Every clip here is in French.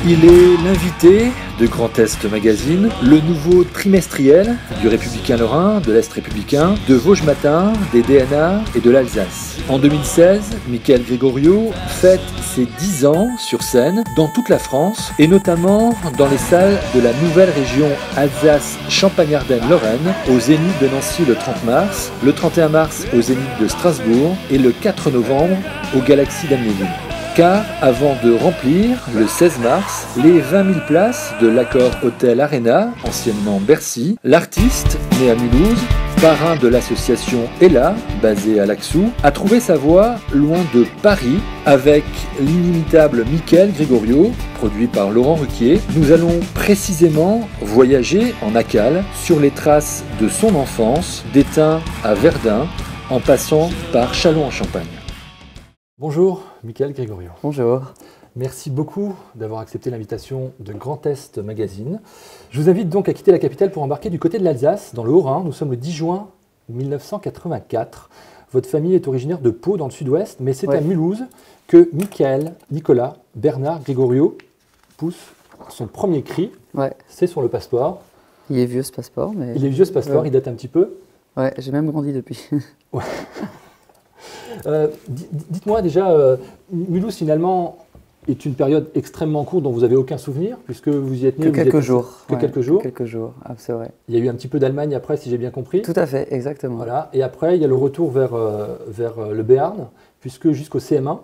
Il est l'invité de Grand Est Magazine, le nouveau trimestriel du Républicain Lorrain, de l'Est républicain, de Vosges Matin, des DNA et de l'Alsace. En 2016, Michael Gregorio fête ses 10 ans sur scène dans toute la France et notamment dans les salles de la nouvelle région Alsace-Champagne-Ardenne-Lorraine, au Zénith de Nancy le 30 mars, le 31 mars au Zénith de Strasbourg et le 4 novembre au Galaxy d'Amnéville. Car avant de remplir, le 16 mars, les 20 000 places de l'Accor Hotel Arena, anciennement Bercy, l'artiste, né à Mulhouse, parrain de l'association Ella, basée à Laxou, a trouvé sa voie loin de Paris avec l'inimitable Michael Gregorio, produit par Laurent Ruquier. Nous allons précisément voyager en Accal sur les traces de son enfance, d'Étain à Verdun, en passant par Châlons-en-Champagne. Bonjour, Michael Gregorio. Bonjour. Merci beaucoup d'avoir accepté l'invitation de Grand Est Magazine. Je vous invite donc à quitter la capitale pour embarquer du côté de l'Alsace, dans le Haut-Rhin. Nous sommes le 10 juin 1984. Votre famille est originaire de Pau, dans le sud-ouest, mais c'est à Mulhouse que Michael, Nicolas, Bernard, Gregorio pousse son premier cri. C'est sur le passeport. Il est vieux ce passeport. Mais... Il est vieux ce passeport, il date un petit peu. Ouais, j'ai même grandi depuis. Dites-moi déjà, Mulhouse finalement est une période extrêmement courte dont vous n'avez aucun souvenir, puisque vous y êtes né. Que quelques jours. Que quelques jours. Quelques jours, c'est vrai. Il y a eu un petit peu d'Allemagne après, si j'ai bien compris. Tout à fait, exactement. Voilà. Et après, il y a le retour vers le Béarn, puisque jusqu'au CM1,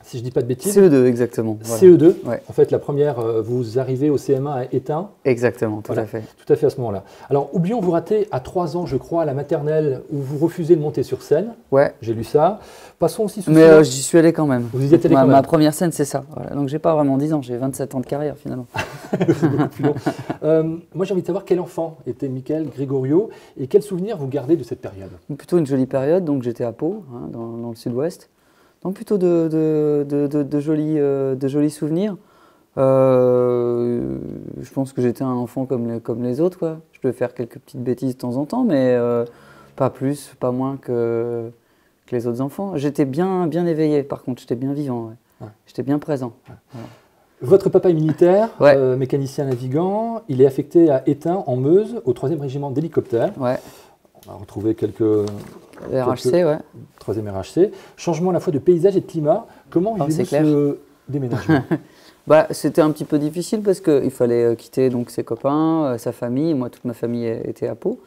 si je ne dis pas de bêtises. CE2, exactement. Voilà. CE2. Ouais. En fait, la première, vous arrivez au CM1 à Étain. Exactement, tout à fait. Tout à fait à ce moment-là. Alors, oublions vous ratez à 3 ans, je crois, à la maternelle, où vous refusez de monter sur scène. Ouais. J'ai lu ça. Passons aussi sous Mais j'y suis allé quand même. Vous y êtes allé quand même. Ma première scène, c'est ça. Voilà. Donc, j'ai pas vraiment 10 ans, j'ai 27 ans de carrière finalement. C'est beaucoup plus long. Moi, j'ai envie de savoir quel enfant était Michael Gregorio et quels souvenirs vous gardez de cette période. Plutôt une jolie période. Donc, j'étais à Pau, dans le sud-ouest. Donc plutôt de jolis souvenirs. Je pense que j'étais un enfant comme les autres, quoi. Je pouvais faire quelques petites bêtises de temps en temps, mais pas plus, pas moins que les autres enfants. J'étais bien éveillé, par contre, j'étais bien vivant. Ouais. J'étais bien présent. Ouais. Voilà. Votre papa est militaire, mécanicien navigant. Il est affecté à Étain, en Meuse, au 3e régiment d'hélicoptères. Ouais. On a retrouvé quelques RHC, ouais. 3e RHC. Changement à la fois de paysage et de climat. Comment vivez-vous ce déménagement? C'était un petit peu difficile parce qu'il fallait quitter donc, ses copains, sa famille. Moi, toute ma famille était à Pau.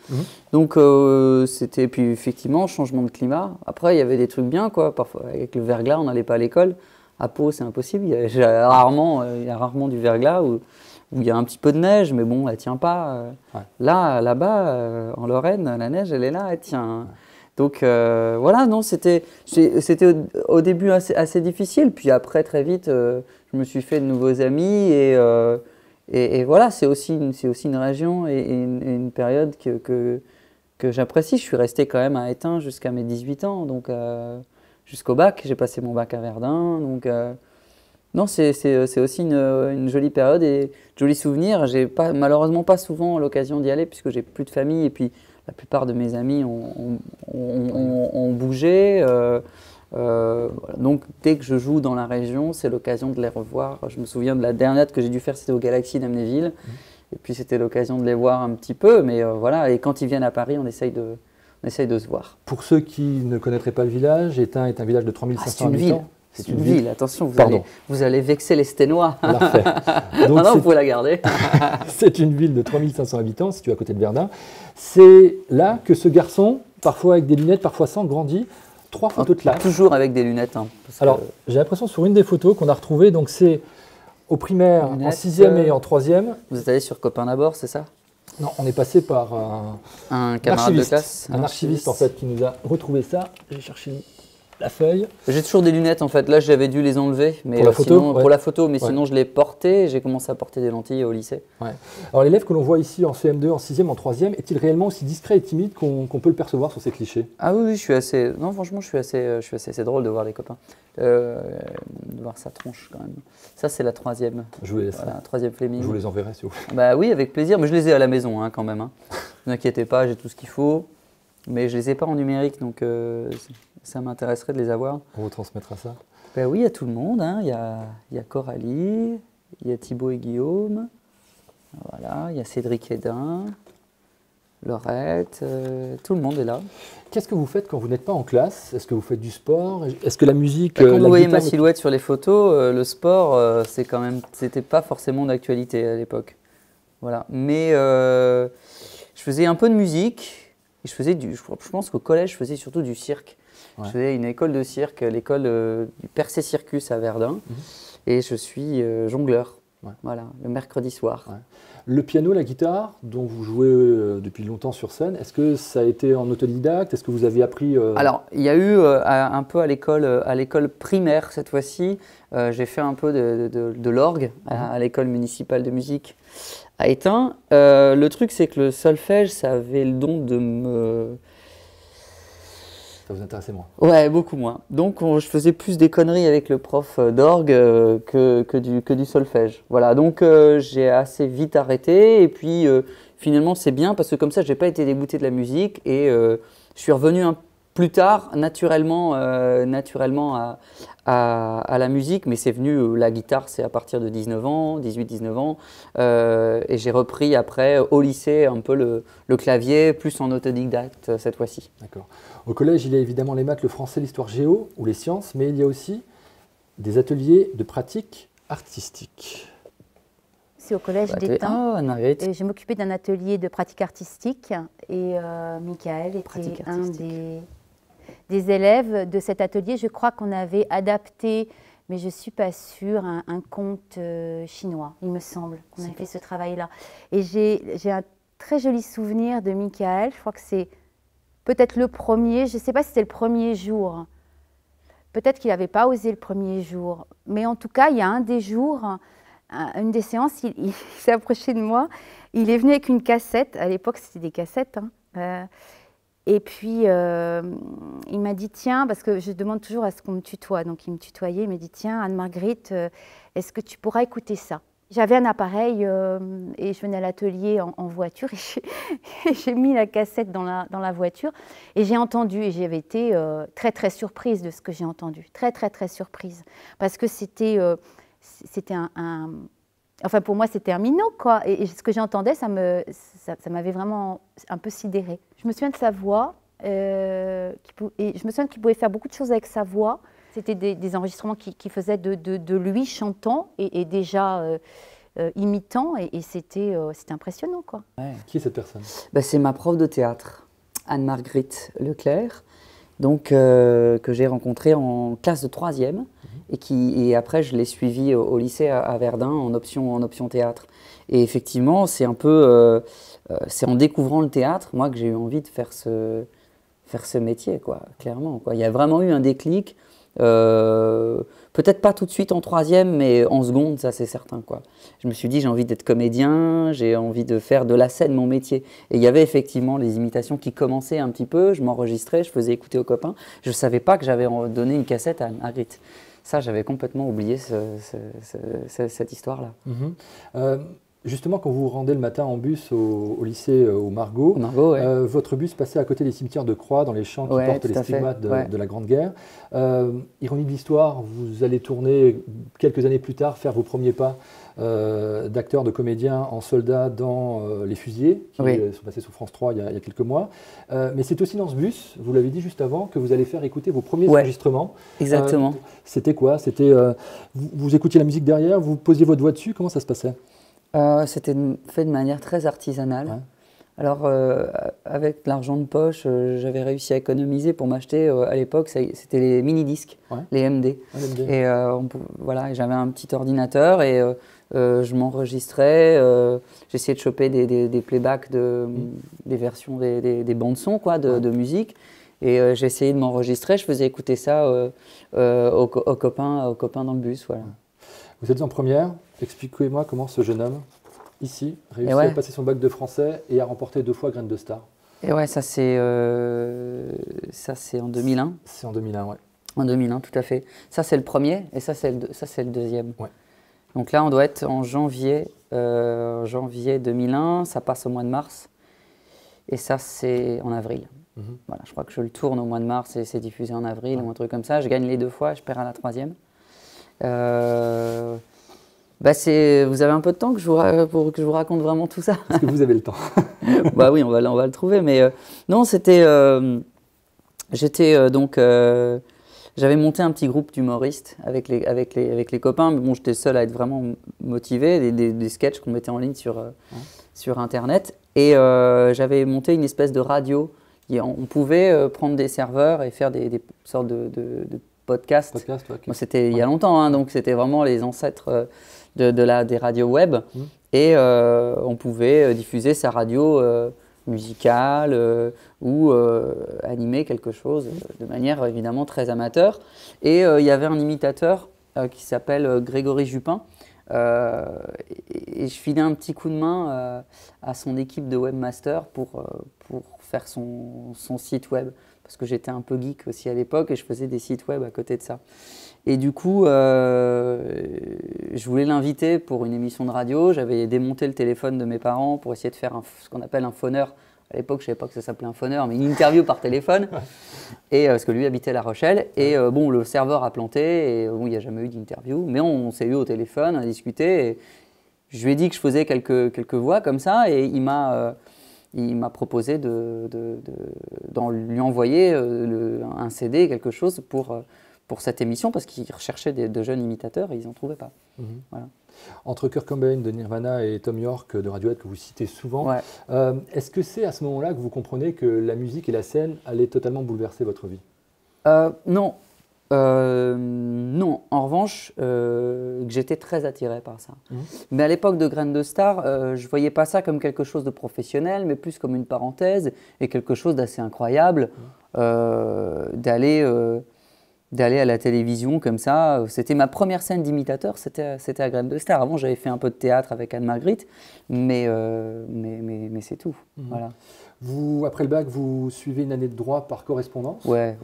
Donc, c'était, puis effectivement, changement de climat. Après, il y avait des trucs bien, quoi. Parfois, avec le verglas, on n'allait pas à l'école. À Pau, c'est impossible. Il y a rarement du verglas où il y a un petit peu de neige, mais bon, elle ne tient pas. Là-bas, en Lorraine, la neige, elle est là, elle tient. Donc voilà, non, c'était au début assez difficile. Puis après, très vite, je me suis fait de nouveaux amis. Et voilà, c'est aussi une région et une période que j'apprécie. Je suis resté quand même à Étain jusqu'à mes 18 ans, donc jusqu'au bac. J'ai passé mon bac à Verdun. Donc non, c'est aussi une jolie période et jolis souvenirs. J'ai malheureusement pas souvent l'occasion d'y aller puisque j'ai plus de famille et puis la plupart de mes amis ont bougé. Donc dès que je joue dans la région, c'est l'occasion de les revoir. Je me souviens de la dernière que j'ai dû faire, c'était au Galaxy d'Amnéville. Et puis c'était l'occasion de les voir un petit peu. Mais voilà, et quand ils viennent à Paris, on essaye de se voir. Pour ceux qui ne connaîtraient pas le village, Étain est un village de 3500 habitants. C'est une ville, attention, vous allez vexer les Sténois. Donc non, vous pouvez la garder. C'est une ville de 3500 habitants, située à côté de Verdun. C'est là que ce garçon, parfois avec des lunettes, parfois sans, grandit. 3 photos de classe. Toujours avec des lunettes. Alors, j'ai l'impression sur une des photos qu'on a retrouvées, donc c'est au primaire, lunettes, en 6e et en 3e. Vous êtes allé sur Copain d'abord, c'est ça? Non, on est passé par un camarade de classe. Un archiviste en fait qui nous a retrouvé ça. J'ai cherché la feuille. J'ai toujours des lunettes en fait. Là, j'avais dû les enlever, mais pour la photo, pour la photo, mais sinon je les portais. J'ai commencé à porter des lentilles au lycée. Alors l'élève que l'on voit ici en CM2, en 6e, en 3e, est-il réellement aussi discret et timide qu'on peut le percevoir sur ces clichés? Ah oui, je suis assez. Non, franchement, je suis assez. C'est drôle de voir les copains, de voir sa tronche quand même. Ça, c'est la 3e. Je vous laisse. Voilà, 3e Fleming. Je vous les enverrai si vous voulez. Bah oui, avec plaisir. Mais je les ai à la maison quand même. Ne vous inquiétez pas, j'ai tout ce qu'il faut. Mais je les ai pas en numérique, donc ça m'intéresserait de les avoir. On vous transmettra ça? Ben oui, il y a tout le monde. Il y a Coralie, il y a Thibaut et Guillaume. Voilà, il y a Cédric Hédin, Laurette, tout le monde est là. Qu'est-ce que vous faites quand vous n'êtes pas en classe? Est-ce que vous faites du sport? Est-ce que la musique... Quand vous la voyez guitare... ma silhouette sur les photos, le sport, c'était pas forcément d'actualité à l'époque. Voilà. Mais je faisais un peu de musique. Et je pense qu'au collège, je faisais surtout du cirque. Ouais. Je faisais une école de cirque, l'école du Percé Circus à Verdun. Et je suis jongleur. Ouais. Voilà, le mercredi soir. Ouais. Le piano, la guitare, dont vous jouez depuis longtemps sur scène, est-ce que ça a été en autodidacte? Est-ce que vous avez appris Alors, il y a eu un peu à l'école primaire cette fois-ci. J'ai fait un peu de l'orgue à l'école municipale de musique à Étain. Le truc, c'est que le solfège, ça avait le don de me... Ça vous intéressait moins? Ouais, beaucoup moins. Donc, je faisais plus des conneries avec le prof d'orgue que du solfège. Voilà, donc j'ai assez vite arrêté. Et puis, finalement, c'est bien parce que comme ça, je n'ai pas été dégoûté de la musique. Et je suis revenu plus tard, naturellement à la musique. Mais c'est venu, la guitare, c'est à partir de 19 ans, 18-19 ans. Et j'ai repris après, au lycée, un peu le clavier, plus en autodidacte cette fois-ci. D'accord. Au collège, il y a évidemment les maths, le français, l'histoire géo ou les sciences, mais il y a aussi des ateliers de pratique artistique. C'est au collège d'Étain. Et je m'occupais d'un atelier de pratique artistique et Michael était un des élèves de cet atelier. Je crois qu'on avait adapté, mais je ne suis pas sûre, un conte chinois, il me semble, qu'on avait fait ce travail-là. Et j'ai un très joli souvenir de Michael, je crois que c'est peut-être le premier, je ne sais pas si c'était le premier jour. Peut-être qu'il n'avait pas osé le premier jour. Mais en tout cas, il y a un des jours, une des séances, il s'est approché de moi. Il est venu avec une cassette. À l'époque, c'était des cassettes. Et puis, il m'a dit, tiens, parce que je demande toujours à ce qu'on me tutoie. Donc, il me tutoyait. Il m'a dit, tiens, Anne-Marguerite, est-ce que tu pourras écouter ça? J'avais un appareil et je venais à l'atelier en voiture et j'ai mis la cassette dans la voiture et j'ai entendu et j'avais été très très surprise de ce que j'ai entendu, très très très surprise parce que c'était enfin pour moi c'était un minot quoi et ce que j'entendais ça m'avait vraiment un peu sidérée. Je me souviens de sa voix et je me souviens qu'il pouvait faire beaucoup de choses avec sa voix. C'était des enregistrements qui faisaient de lui chantant et déjà imitant et c'était impressionnant quoi. Ouais. Qui est cette personne? C'est ma prof de théâtre, Anne-Marguerite Leclerc, donc, que j'ai rencontrée en classe de 3e et après je l'ai suivie au lycée à Verdun en option théâtre. Et effectivement, c'est un peu, c'est en découvrant le théâtre, moi, que j'ai eu envie de faire ce métier, quoi, clairement. Quoi. Il y a vraiment eu un déclic. Peut-être pas tout de suite en 3e, mais en seconde, ça c'est certain, quoi. Je me suis dit, j'ai envie d'être comédien, j'ai envie de faire de la scène mon métier. Et il y avait effectivement les imitations qui commençaient un petit peu, je m'enregistrais, je faisais écouter aux copains. Je ne savais pas que j'avais donné une cassette à Anne-Marguerite. Ça, j'avais complètement oublié cette histoire-là. Justement, quand vous vous rendez le matin en bus au lycée au Margot, ouais. Votre bus passait à côté des cimetières de croix dans les champs qui portent les stigmates de la Grande Guerre. Ironie de l'histoire, vous allez tourner quelques années plus tard, faire vos premiers pas d'acteur, de comédien en soldat dans Les Fusillés, qui sont passés sur France 3 il y a quelques mois. Mais c'est aussi dans ce bus, vous l'avez dit juste avant, que vous allez faire écouter vos premiers enregistrements. Exactement. C'était quoi? C'était vous écoutiez la musique derrière, vous posiez votre voix dessus, comment ça se passait? C'était fait de manière très artisanale. Ouais. Alors, avec l'argent de poche, j'avais réussi à économiser pour m'acheter, à l'époque, c'était les mini-disques, les MD. Et voilà, j'avais un petit ordinateur et je m'enregistrais, j'essayais de choper des playbacks, des versions des bandes-sons de musique. Et j'essayais de m'enregistrer, je faisais écouter ça aux copains dans le bus. Voilà. Vous êtes en première, expliquez-moi comment ce jeune homme, ici, réussit à passer son bac de français et à remporter 2 fois Graines de Star. Et ouais, ça c'est en 2001. C'est en 2001, ouais. En 2001, tout à fait. Ça c'est le premier et ça c'est le deuxième. Ouais. Donc là, on doit être en janvier 2001, ça passe au mois de mars et ça c'est en avril. Voilà, je crois que je le tourne au mois de mars et c'est diffusé en avril ou un truc comme ça. Je gagne les 2 fois, je perds à la 3e. Bah vous avez un peu de temps pour que je vous raconte vraiment tout ça? Est-ce que vous avez le temps? Bah oui, on va le trouver. Mais non, c'était... j'avais monté un petit groupe d'humoristes avec les copains. Mais bon, j'étais seul à être vraiment motivé. Des sketchs qu'on mettait en ligne sur Internet. Et j'avais monté une espèce de radio. On pouvait prendre des serveurs et faire des sortes de podcasts. Okay. C'était il y a longtemps, hein, donc c'était vraiment les ancêtres des radios web. Et on pouvait diffuser sa radio musicale ou animer quelque chose de manière évidemment très amateur. Et il y avait un imitateur qui s'appelle Grégory Jupin. Et je filais un petit coup de main à son équipe de webmaster pour faire son site web. Parce que j'étais un peu geek aussi à l'époque et je faisais des sites web à côté de ça. Et du coup, je voulais l'inviter pour une émission de radio. J'avais démonté le téléphone de mes parents pour essayer de faire ce qu'on appelle un phoneur. À l'époque, je ne savais pas que ça s'appelait un phoneur, mais une interview par téléphone. Et, parce que lui habitait La Rochelle. Et bon, le serveur a planté et bon, il n'y a jamais eu d'interview. Mais on s'est eu au téléphone, on a discuté. Et je lui ai dit que je faisais quelques voix comme ça. Et il m'a proposé de lui envoyer un CD, quelque chose pour cette émission, parce qu'il recherchait de jeunes imitateurs et ils n'en trouvaient pas. Voilà. Entre Kurt Cobain de Nirvana et Thom Yorke de Radiohead, que vous citez souvent, est-ce que c'est à ce moment-là que vous comprenez que la musique et la scène allaient totalement bouleverser votre vie? Non. Non. En revanche, que j'étais très attiré par ça. Mais à l'époque de Graines de Star, je ne voyais pas ça comme quelque chose de professionnel, mais plus comme une parenthèse et quelque chose d'assez incroyable d'aller à la télévision comme ça. C'était ma première scène d'imitateur, c'était à Graines de Star. Avant, j'avais fait un peu de théâtre avec Anne-Marguerite, mais c'est tout. Voilà. Vous, après le bac, vous suivez une année de droit par correspondance? Ouais.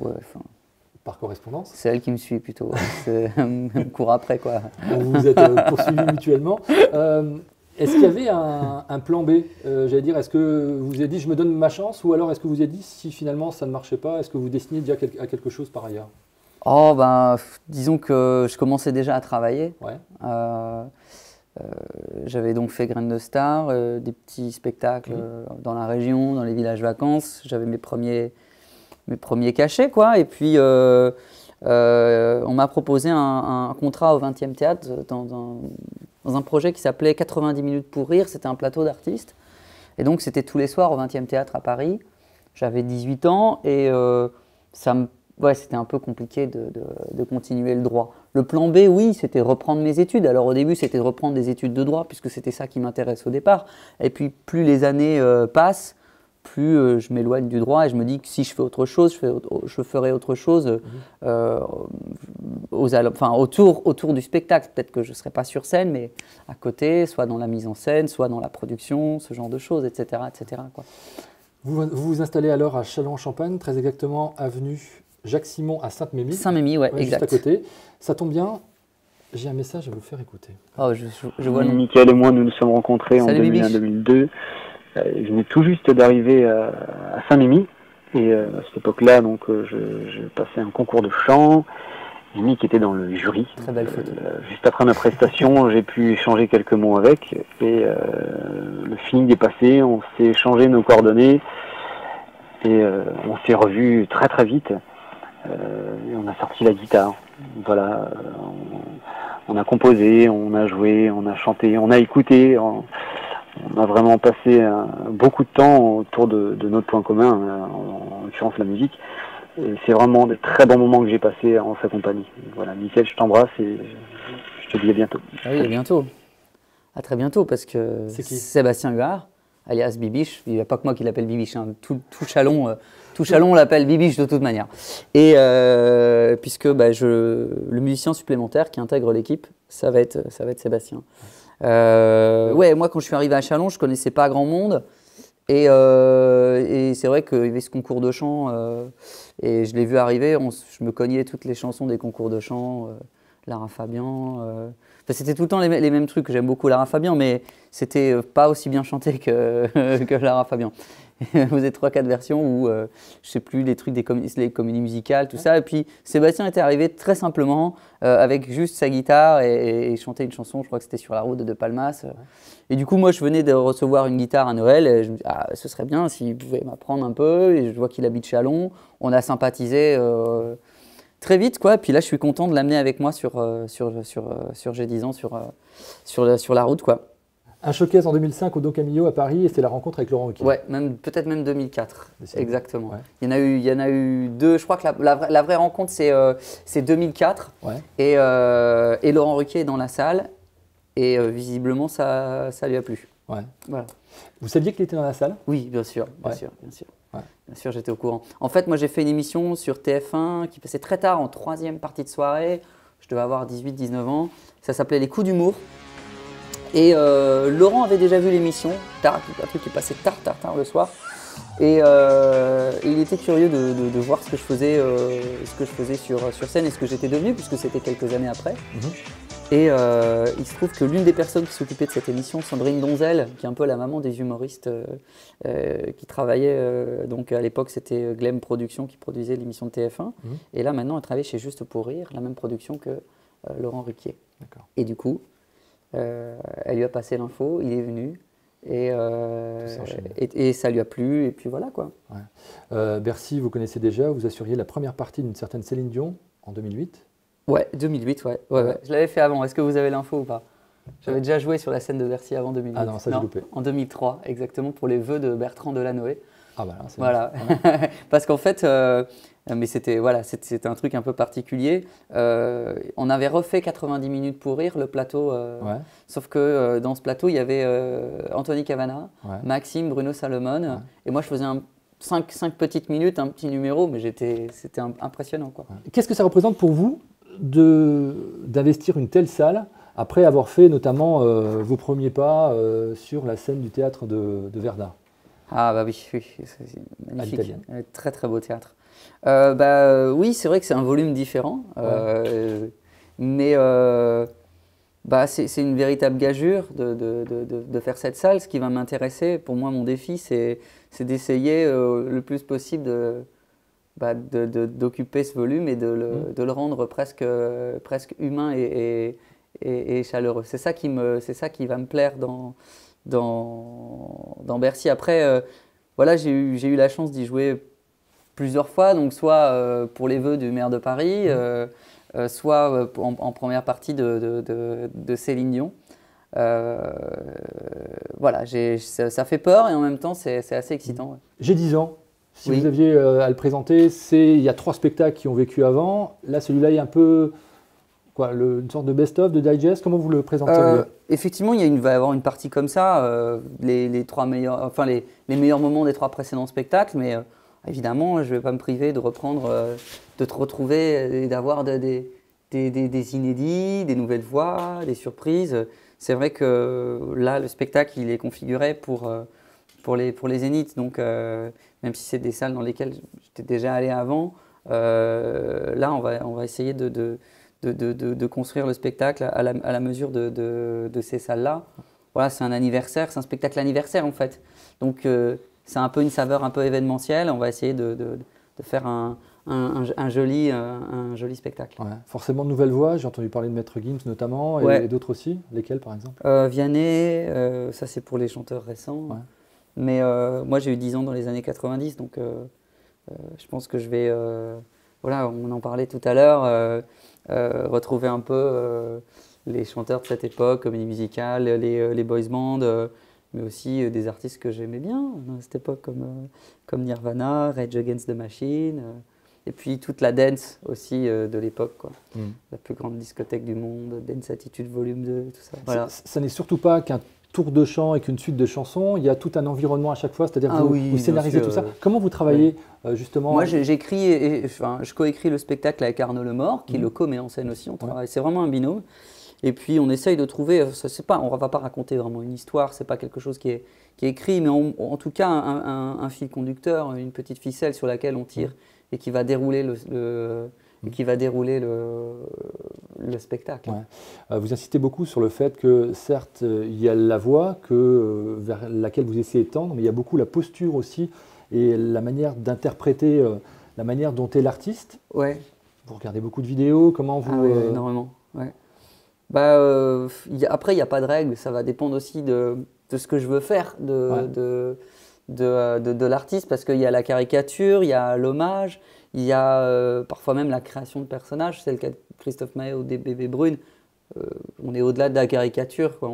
Par correspondance? C'est elle qui me suit plutôt. Elle me court après, quoi. Vous êtes poursuivis mutuellement. Est-ce qu'il y avait un plan B? J'allais dire, est-ce que vous vous avez dit je me donne ma chance, ou alors est-ce que vous avez dit si finalement ça ne marchait pas, est-ce que vous destinez déjà à quelque chose par ailleurs? Oh, ben, disons que je commençais déjà à travailler. J'avais donc fait Graines de Star, des petits spectacles dans la région, dans les villages vacances. J'avais mes premiers cachets, quoi. Et puis, on m'a proposé un contrat au 20e Théâtre dans un projet qui s'appelait 90 minutes pour rire. C'était un plateau d'artistes. Et donc, c'était tous les soirs au 20e Théâtre à Paris. J'avais 18 ans et c'était un peu compliqué de continuer le droit. Le plan B, oui, c'était reprendre mes études. Alors au début, c'était de reprendre des études de droit, puisque c'était ça qui m'intéresse au départ. Et puis, plus les années passent, plus je m'éloigne du droit et je me dis que si je fais autre chose, je ferai autre chose autour du spectacle. Peut-être que je ne serai pas sur scène, mais à côté, soit dans la mise en scène, soit dans la production, ce genre de choses, etc. etc. quoi. Vous vous installez alors à Châlons-en-Champagne, très exactement avenue Jacques-Simon à Sainte-Mémie. Saint-Mémie, ouais, exact. Juste à côté. Ça tombe bien, j'ai un message à vous faire écouter. Oh, je vois. Michael et moi, nous nous sommes rencontrés en 2001-2002. Je venais tout juste d'arriver à Saint-Mémy. Et à cette époque-là, donc, je passais un concours de chant. Mimi qui était dans le jury. Très belle photo. Juste après ma prestation, j'ai pu échanger quelques mots avec. Et le feeling est passé, on s'est échangé nos coordonnées. Et on s'est revus très très vite. Et on a sorti la guitare. Voilà, on a composé, on a joué, on a chanté, on a écouté. On a vraiment passé beaucoup de temps autour de notre point commun, en l'occurrence la musique. Et c'est vraiment des très bons moments que j'ai passés en sa compagnie. Voilà, Michael, je t'embrasse et je te dis à bientôt. Ah oui, à bientôt. À très bientôt, parce que c'est qui? Sébastien Huard, alias Bibiche. Il n'y a pas que moi qui l'appelle Bibiche. Hein. Tout Châlons l'appelle Bibiche de toute manière. Et puisque le musicien supplémentaire qui intègre l'équipe, ça va être Sébastien. Ouais, moi quand je suis arrivé à Châlons, je ne connaissais pas grand monde. Et c'est vrai qu'il y avait ce concours de chant, et je l'ai vu arriver, je me cognais toutes les chansons des concours de chant, Lara Fabian. C'était tout le temps les mêmes trucs. J'aime beaucoup Lara Fabian, mais c'était pas aussi bien chanté que Lara Fabian. vous avez 3-4 versions où, je sais plus, les trucs les comédies musicales, tout ça. Et puis Sébastien était arrivé très simplement avec juste sa guitare et chantait une chanson, je crois que c'était Sur la route de De Palmas. Et du coup, moi, je venais de recevoir une guitare à Noël et je me dis, ah, ce serait bien s'il pouvait m'apprendre un peu. Et je vois qu'il habite Chalon. On a sympathisé très vite, quoi. Puis là, je suis content de l'amener avec moi sur J'ai 10 ans, sur la route, quoi. Un showcase en 2005 au Don Camillo à Paris et c'est la rencontre avec Laurent Ruquier. Ouais, peut-être même 2004, exactement. Ouais. Il y en a eu deux. Je crois que la vraie rencontre, c'est 2004. Ouais. Et Laurent Ruquier est dans la salle. Et visiblement, ça lui a plu. Ouais. Voilà. Vous saviez qu'il était dans la salle? Oui, bien sûr. Ouais. Ouais. Bien sûr, j'étais au courant. En fait, moi, j'ai fait une émission sur TF1 qui passait très tard, en 3e partie de soirée. Je devais avoir 18-19 ans. Ça s'appelait Les Coups d'humour. Et Laurent avait déjà vu l'émission, un truc qui passait tard le soir. Et il était curieux de voir ce que je faisais sur scène et ce que j'étais devenu, puisque c'était quelques années après. Et il se trouve que l'une des personnes qui s'occupait de cette émission, Sandrine Donzel, qui est un peu la maman des humoristes qui travaillait, donc à l'époque c'était Glem Productions qui produisait l'émission de TF1. Et là maintenant elle travaille chez Juste pour Rire, la même production que Laurent Ruquier. Et du coup, elle lui a passé l'info, il est venu et ça lui a plu et puis voilà quoi. Ouais. Bercy, vous connaissez déjà, vous assuriez la première partie d'une certaine Céline Dion en 2008. Ouais, 2008, ouais. Je l'avais fait avant. Est-ce que vous avez l'info ou pas? J'avais déjà joué sur la scène de Bercy avant 2008. Ah non, ça j'ai loupé. En 2003, exactement, pour les vœux de Bertrand Delanoë. Ah bah là, c'est voilà. Parce qu'en fait, mais c'était un truc un peu particulier. On avait refait 90 minutes pour rire, le plateau. Sauf que dans ce plateau, il y avait Anthony Cavana, Maxime, Bruno Salomon. Et moi, je faisais 5 petites minutes, un petit numéro, mais c'était impressionnant, quoi. Qu'est-ce que ça représente pour vous d'investir une telle salle après avoir fait notamment vos premiers pas sur la scène du théâtre de Verdun? Ah bah oui, c'est magnifique, très très beau théâtre. Oui, c'est vrai que c'est un volume différent, mais c'est une véritable gageure de faire cette salle. Ce qui va m'intéresser, pour moi mon défi, c'est d'essayer le plus possible d'occuper ce volume et de le rendre presque humain et chaleureux. C'est ça qui va me plaire dans Bercy. Après, voilà, j'ai eu la chance d'y jouer plusieurs fois, donc soit pour les vœux du maire de Paris, soit en première partie de Céline Dion. Voilà, ça fait peur et en même temps c'est assez excitant. Ouais. J'ai 10 ans. Si vous aviez à le présenter, il y a 3 spectacles qui ont vécu avant. Là, celui-là est un peu une sorte de best-of, de digest. Comment vous le présenteriez? Effectivement, il va y avoir une partie comme ça, les meilleurs moments des 3 précédents spectacles, mais évidemment, je ne vais pas me priver de reprendre, de te retrouver et d'avoir des inédits, des nouvelles voix, des surprises. C'est vrai que là, le spectacle, il est configuré pour les Zéniths, donc même si c'est des salles dans lesquelles j'étais déjà allé avant, là, on va essayer de construire le spectacle à la mesure de ces salles-là. Voilà, c'est un anniversaire, c'est un spectacle anniversaire en fait. Donc c'est un peu une saveur un peu événementielle. On va essayer de faire un joli spectacle. Ouais. Forcément de nouvelles voix, j'ai entendu parler de Maître Gims notamment, et d'autres aussi. Lesquels par exemple? Vianney, ça c'est pour les chanteurs récents. Ouais. Mais moi j'ai eu 10 ans dans les années 90, donc je pense que je vais, voilà, on en parlait tout à l'heure, retrouver un peu les chanteurs de cette époque, comédie musicale, les boys bands, mais aussi des artistes que j'aimais bien à cette époque, comme Nirvana, Rage Against the Machine, et puis toute la dance aussi de l'époque, quoi. La plus grande discothèque du monde, Dance Attitude Volume 2, tout ça. Voilà. Ça n'est surtout pas qu'un tour de chant et qu'une suite de chansons, il y a tout un environnement à chaque fois, c'est-à-dire que vous scénarisez tout ça. Comment vous travaillez justement? Moi j'écris, je coécris le spectacle avec Arnaud Lemort, qui le co-met en scène aussi, on travaille, c'est vraiment un binôme. Et puis on essaye de trouver, on ne va pas raconter vraiment une histoire, c'est pas quelque chose qui est écrit, mais en tout cas un fil conducteur, une petite ficelle sur laquelle on tire et qui va dérouler et qui va dérouler le spectacle. Ouais. Vous insistez beaucoup sur le fait que certes, il y a la voix vers laquelle vous essayez de tendre, mais il y a beaucoup la posture aussi et la manière d'interpréter, la manière dont est l'artiste. Ouais. Vous regardez beaucoup de vidéos, comment vous… oui, énormément. Ouais. Après, il n'y a pas de règle, ça va dépendre aussi de ce que je veux faire de l'artiste, parce qu'il y a la caricature, il y a l'hommage, il y a parfois même la création de personnages. C'est le cas de Christophe Maé ou des Bébés Brunes. On est au-delà de la caricature, quoi.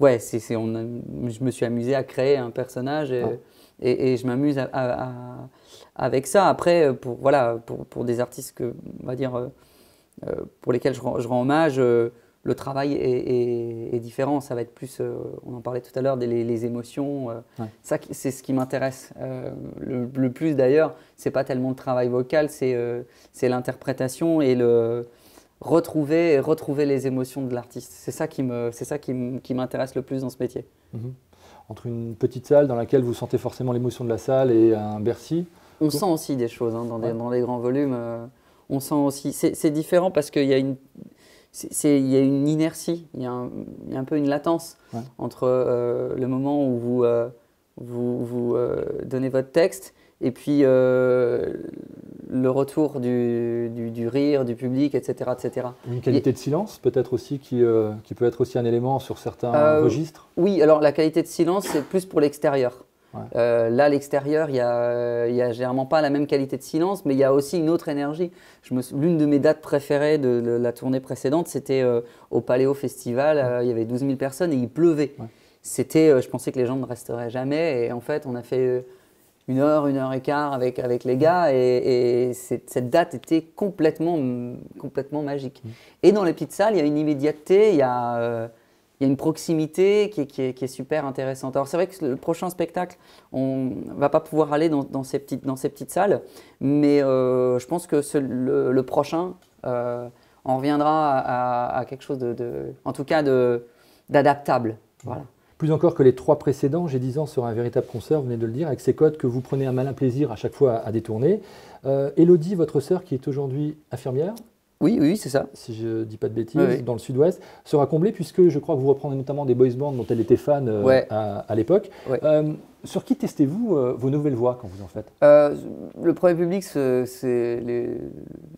Je me suis amusé à créer un personnage et je m'amuse avec ça. Après, pour des artistes on va dire, pour lesquels je rends hommage, le travail est différent. Ça va être plus, on en parlait tout à l'heure, les émotions. Ça, c'est ce qui m'intéresse le plus d'ailleurs. C'est pas tellement le travail vocal, c'est l'interprétation et retrouver les émotions de l'artiste. C'est ça qui m'intéresse le plus dans ce métier. Entre une petite salle dans laquelle vous sentez forcément l'émotion de la salle et un Bercy. On sent aussi des choses dans les grands volumes. On sent aussi. C'est différent parce qu'il y a une inertie, il y a un peu une latence entre le moment où vous donnez votre texte et puis le retour du rire, du public, etc. etc. Une qualité de silence peut-être aussi qui peut être aussi un élément sur certains registres. Oui, alors la qualité de silence, c'est plus pour l'extérieur. Là, à l'extérieur, il y a généralement pas la même qualité de silence, mais il y a aussi une autre énergie. L'une de mes dates préférées de la tournée précédente, c'était au Paléo Festival. Il y avait 12 000 personnes et il pleuvait. Je pensais que les gens ne resteraient jamais. Et en fait, on a fait 1 heure, 1 heure et quart avec les gars. Et cette date était complètement magique. Et dans les petites salles, il y a une immédiateté, il y a une proximité qui est super intéressante. Alors c'est vrai que le prochain spectacle, on ne va pas pouvoir aller dans ces petites salles, mais je pense que le prochain, on reviendra à quelque chose en tout cas d'adaptable. Voilà. Plus encore que les 3 précédents, J'ai 10 ans sera un véritable concert, vous venez de le dire, avec ces codes que vous prenez un malin plaisir à chaque fois à détourner. Élodie, votre sœur, qui est aujourd'hui infirmière, oui, c'est ça. Si je ne dis pas de bêtises, dans le sud-ouest, sera comblée puisque je crois que vous reprenez notamment des boys bands dont elle était fan à l'époque. Sur qui testez-vous vos nouvelles voix quand vous en faites? Le premier public, c'est les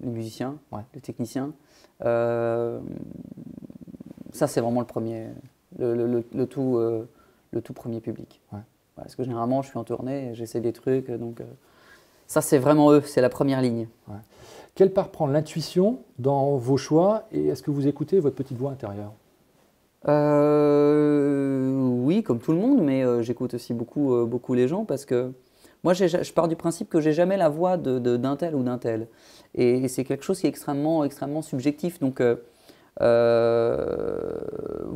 musiciens, les techniciens. Ça, c'est vraiment le premier, le tout premier public. Parce que généralement, je suis en tournée, j'essaie des trucs. Donc, ça, c'est vraiment eux, c'est la première ligne. Quelle part prend l'intuition dans vos choix et est-ce que vous écoutez votre petite voix intérieure? Oui, comme tout le monde, mais j'écoute aussi beaucoup les gens parce que moi, je pars du principe que j'ai jamais la voix d'un tel ou d'un tel. Et c'est quelque chose qui est extrêmement subjectif. Donc, vous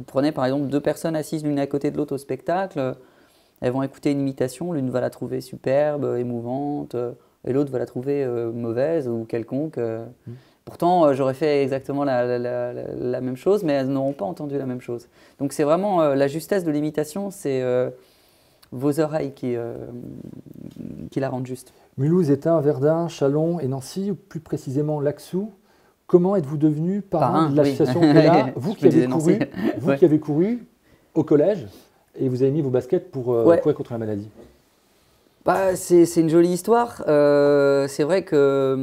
prenez par exemple 2 personnes assises l'une à côté de l'autre au spectacle, elles vont écouter une imitation, l'une va la trouver superbe, émouvante, et l'autre va la trouver mauvaise ou quelconque. Pourtant, j'aurais fait exactement la même chose, mais elles n'auront pas entendu la même chose. Donc c'est vraiment la justesse de l'imitation, c'est vos oreilles qui la rendent juste. Mulhouse, Étain, Verdun, Châlons et Nancy, ou plus précisément Laxou. Comment êtes-vous devenu parrain de l'association ELA, vous qui avez couru au collège et vous avez mis vos baskets pour courir contre la maladie? C'est une jolie histoire. C'est vrai que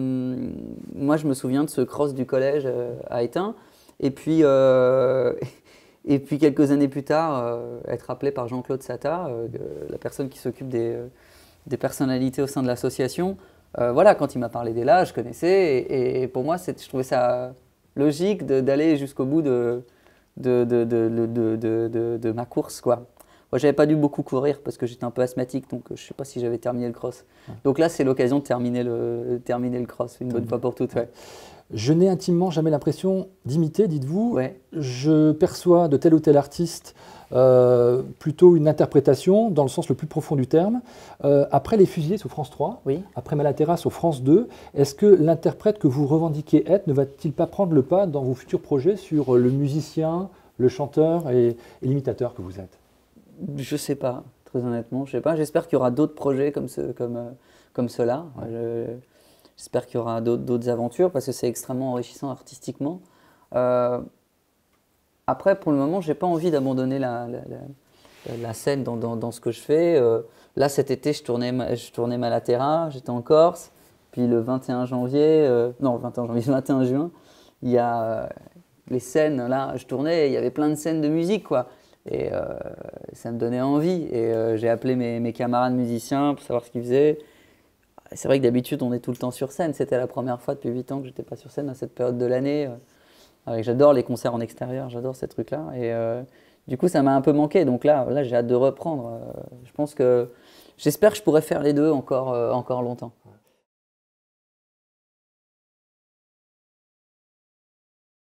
moi, je me souviens de ce cross du collège à Étain. Et puis quelques années plus tard, être appelé par Jean-Claude Sata, la personne qui s'occupe des personnalités au sein de l'association. Quand il m'a parlé d'ELA, je connaissais. Et pour moi, je trouvais ça logique d'aller jusqu'au bout de ma course, quoi. Moi, j'avais pas dû beaucoup courir parce que j'étais un peu asthmatique, donc je sais pas si j'avais terminé le cross. Donc là, c'est l'occasion de terminer le cross une bonne fois pour toutes. Je n'ai intimement jamais l'impression d'imiter, dites-vous. Je perçois de tel ou tel artiste plutôt une interprétation dans le sens le plus profond du terme. Après Les Fusillés sur France 3, après Malaterra sur France 2, est-ce que l'interprète que vous revendiquez être ne va-t-il pas prendre le pas dans vos futurs projets sur le musicien, le chanteur et l'imitateur que vous êtes? Je sais pas, très honnêtement, je sais pas. J'espère qu'il y aura d'autres projets comme ceux-là. J'espère qu'il y aura d'autres aventures parce que c'est extrêmement enrichissant artistiquement. Après, pour le moment, je n'ai pas envie d'abandonner la scène dans ce que je fais. Là, cet été, je tournais Malaterra, j'étais en Corse. Puis le 21 juin, il y a les scènes, là, je tournais, il y avait plein de scènes de musique, quoi. Et ça me donnait envie. Et j'ai appelé mes camarades musiciens pour savoir ce qu'ils faisaient. C'est vrai que d'habitude, on est tout le temps sur scène. C'était la première fois depuis 8 ans que je n'étais pas sur scène à cette période de l'année. J'adore les concerts en extérieur, j'adore ces trucs-là. Et du coup, ça m'a un peu manqué. Donc là j'ai hâte de reprendre. J'espère que je pourrai faire les deux encore longtemps.